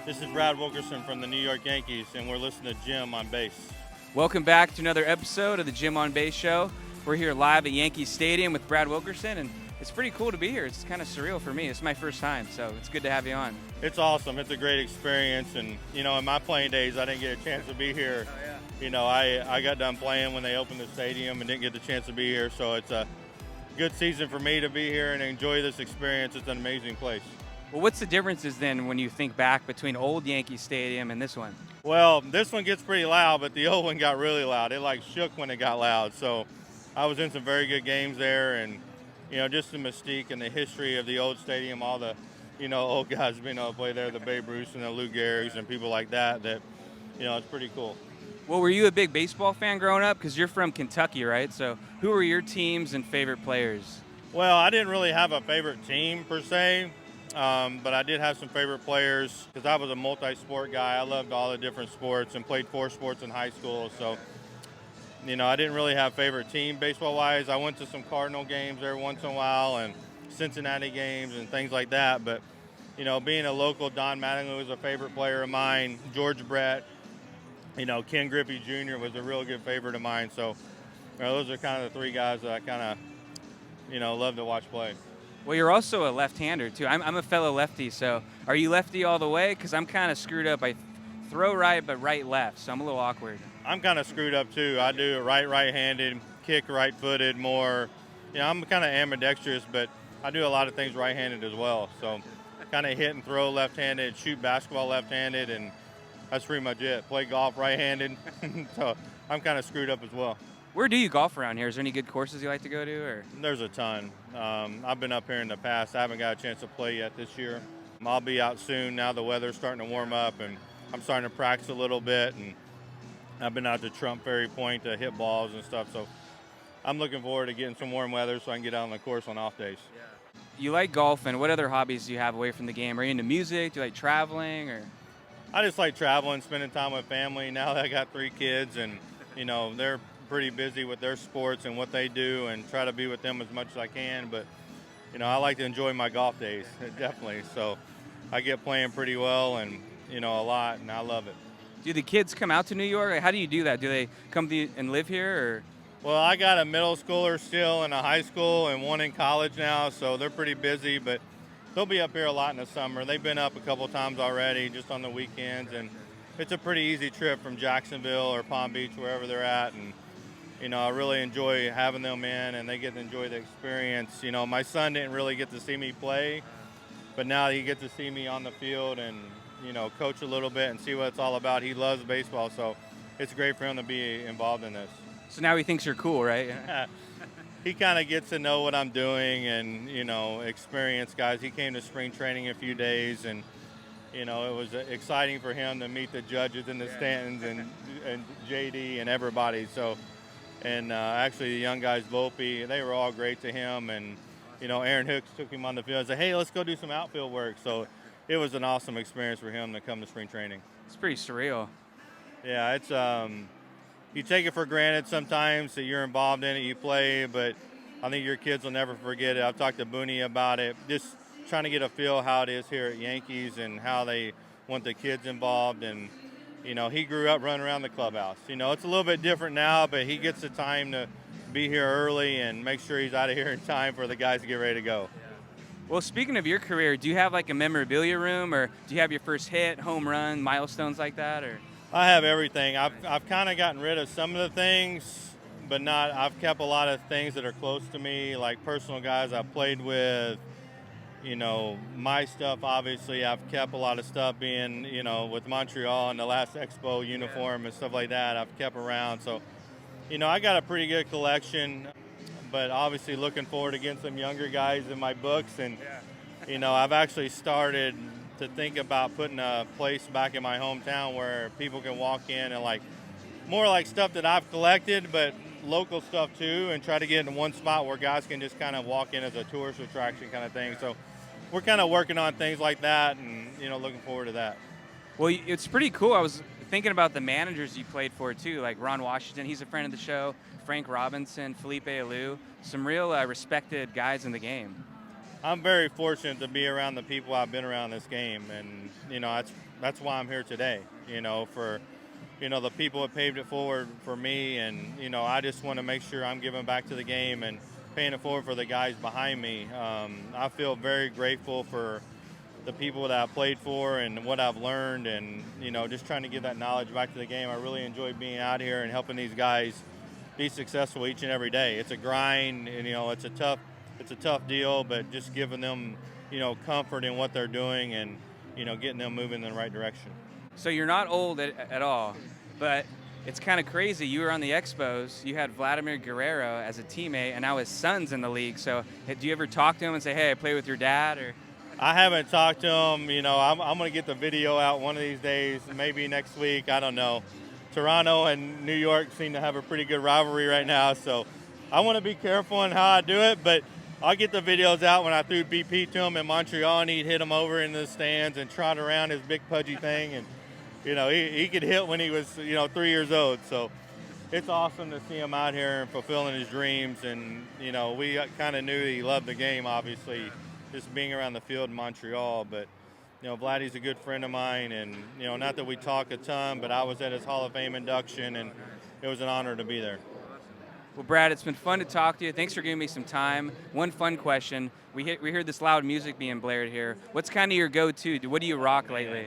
This is Brad Wilkerson from the New York Yankees, and we're listening to Jim on bass. Welcome back to another episode of the Jim on Base Show. We're here live at Yankee Stadium with Brad Wilkerson, and it's pretty cool to be here. It's kind of surreal for me. It's my first time, so it's good to have you on. It's awesome. It's a great experience, and, in my playing days, I didn't get a chance to be here. Oh, yeah. I got done playing when they opened the stadium and didn't get the chance to be here, so it's a good season for me to be here and enjoy this experience. It's an amazing place. Well, what's the differences then when you think back between old Yankee Stadium and this one? Well, this one gets pretty loud, but the old one got really loud. It shook when it got loud. So I was in some very good games there, and just the mystique and the history of the old stadium, all the old guys being able to play there, the Babe Ruths and the Lou Gehrig's and people like that it's pretty cool. Well, were you a big baseball fan growing up? Because you're from Kentucky, right? So who were your teams and favorite players? Well, I didn't really have a favorite team per se. But I did have some favorite players because I was a multi-sport guy. I loved all the different sports and played 4 sports in high school. So, I didn't really have a favorite team baseball-wise. I went to some Cardinal games every once in a while and Cincinnati games and things like that. But, being a local, Don Mattingly was a favorite player of mine. George Brett, Ken Griffey Jr. was a real good favorite of mine. So, those are kind of the 3 guys that I kind of, love to watch play. Well, you're also a left-hander, too. I'm a fellow lefty, so are you lefty all the way? Because I'm kind of screwed up. I throw right, but right-left, so I'm a little awkward. I'm kind of screwed up, too. I do right-handed, kick right-footed more. I'm kind of ambidextrous, but I do a lot of things right-handed as well. So kind of hit and throw left-handed, shoot basketball left-handed, and that's pretty much it. Play golf right-handed, so I'm kind of screwed up as well. Where do you golf around here? Is there any good courses you like to go to? Or There's a ton. I've been up here in the past. I haven't got a chance to play yet this year. I'll be out soon. Now the weather's starting to warm up, and I'm starting to practice a little bit. And I've been out to Trump Ferry Point to hit balls and stuff. So I'm looking forward to getting some warm weather so I can get out on the course on off days. yeah. You like golf, and what other hobbies do you have away from the game? Are you into music? Do you like traveling? Or I just like traveling, spending time with family. Now that I got 3 kids, and they're pretty busy with their sports and what they do, and try to be with them as much as I can. But I like to enjoy my golf days, definitely. So I get playing pretty well and a lot, and I love it. do the kids come out to New York? Like, how do you do that? Do they come to and live here? Or Well, I got a middle schooler still and a high school and one in college now, so they're pretty busy, but they'll be up here a lot in the summer. They've been up a couple times already just on the weekends, and it's a pretty easy trip from Jacksonville or Palm Beach, wherever they're at. And I really enjoy having them in, and they get to enjoy the experience. My son didn't really get to see me play, but now he gets to see me on the field and, coach a little bit and see what it's all about. He loves baseball, so it's great for him to be involved in this. so now he thinks you're cool, right? He kind of gets to know what I'm doing and, experience guys. He came to spring training a few days, and, it was exciting for him to meet the judges in the stands and JD and everybody. So. And actually, the young guys, Volpe, they were all great to him. And, Aaron Hicks took him on the field and said, hey, let's go do some outfield work. So it was an awesome experience for him to come to spring training. It's pretty surreal. Yeah, it's you take it for granted sometimes that you're involved in it, you play, but I think your kids will never forget it. I've talked to Booney about it, just trying to get a feel how it is here at Yankees and how they want the kids involved. And he grew up running around the clubhouse. It's a little bit different now, but he gets the time to be here early and make sure he's out of here in time for the guys to get ready to go. Well, speaking of your career, do you have like a memorabilia room, or do you have your first hit, home run, milestones like that? Or I have everything. I've kind of gotten rid of some of the things, but not. I've kept a lot of things that are close to me, like personal guys I've played with. My stuff, obviously, I've kept a lot of stuff being, with Montreal and the last Expo uniform and stuff like that, I've kept around. So, I got a pretty good collection, but obviously looking forward to getting some younger guys in my books. And, I've actually started to think about putting a place back in my hometown where people can walk in and more like stuff that I've collected, but local stuff too, and try to get in one spot where guys can just kind of walk in as a tourist attraction kind of thing. So we're kind of working on things like that, and looking forward to that. Well, it's pretty cool. I was thinking about the managers you played for too, like Ron Washington. He's a friend of the show. Frank Robinson, Felipe Alou, some real respected guys in the game. I'm very fortunate to be around the people I've been around this game, and that's why I'm here today. For the people that paved it forward for me, and I just want to make sure I'm giving back to the game and paying it forward for the guys behind me. I feel very grateful for the people that I played for and what I've learned, and just trying to give that knowledge back to the game. I really enjoy being out here and helping these guys be successful each and every day. It's a grind, and it's a tough deal, but just giving them comfort in what they're doing, and getting them moving in the right direction. So you're not old at all, but it's kind of crazy. You were on the Expos. You had Vladimir Guerrero as a teammate, and now his son's in the league. So do you ever talk to him and say, "Hey, I play with your dad"? Or I haven't talked to him. I'm going to get the video out one of these days, maybe next week. I don't know. Toronto and New York seem to have a pretty good rivalry right now, so I want to be careful in how I do it, but I'll get the videos out when I threw BP to him in Montreal, and he'd hit him over in the stands and trot around his big pudgy thing, and he could hit when he was 3 years old. So it's awesome to see him out here and fulfilling his dreams. And we kind of knew he loved the game, obviously, just being around the field in Montreal. But Vladdy's a good friend of mine, and not that we talk a ton, but I was at his Hall of Fame induction, and it was an honor to be there. Well, Brad, it's been fun to talk to you. Thanks for giving me some time. One fun question. We heard this loud music being blared here. What's kind of your go-to? What do you rock lately?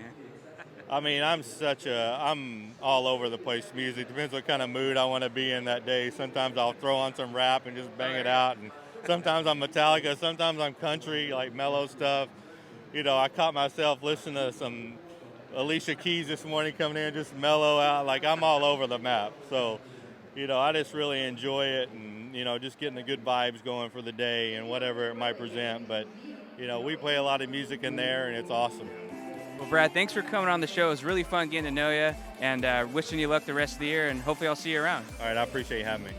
I mean, I'm all over the place music. Depends what kind of mood I want to be in that day. Sometimes I'll throw on some rap and just bang it out. And sometimes I'm Metallica. Sometimes I'm country, like mellow stuff. I caught myself listening to some Alicia Keys this morning coming in, just mellow out. Like, I'm all over the map. So, I just really enjoy it, and, just getting the good vibes going for the day and whatever it might present. But, we play a lot of music in there, and it's awesome. Well, Brad, thanks for coming on the show. It was really fun getting to know you, and wishing you luck the rest of the year, and hopefully I'll see you around. All right, I appreciate you having me.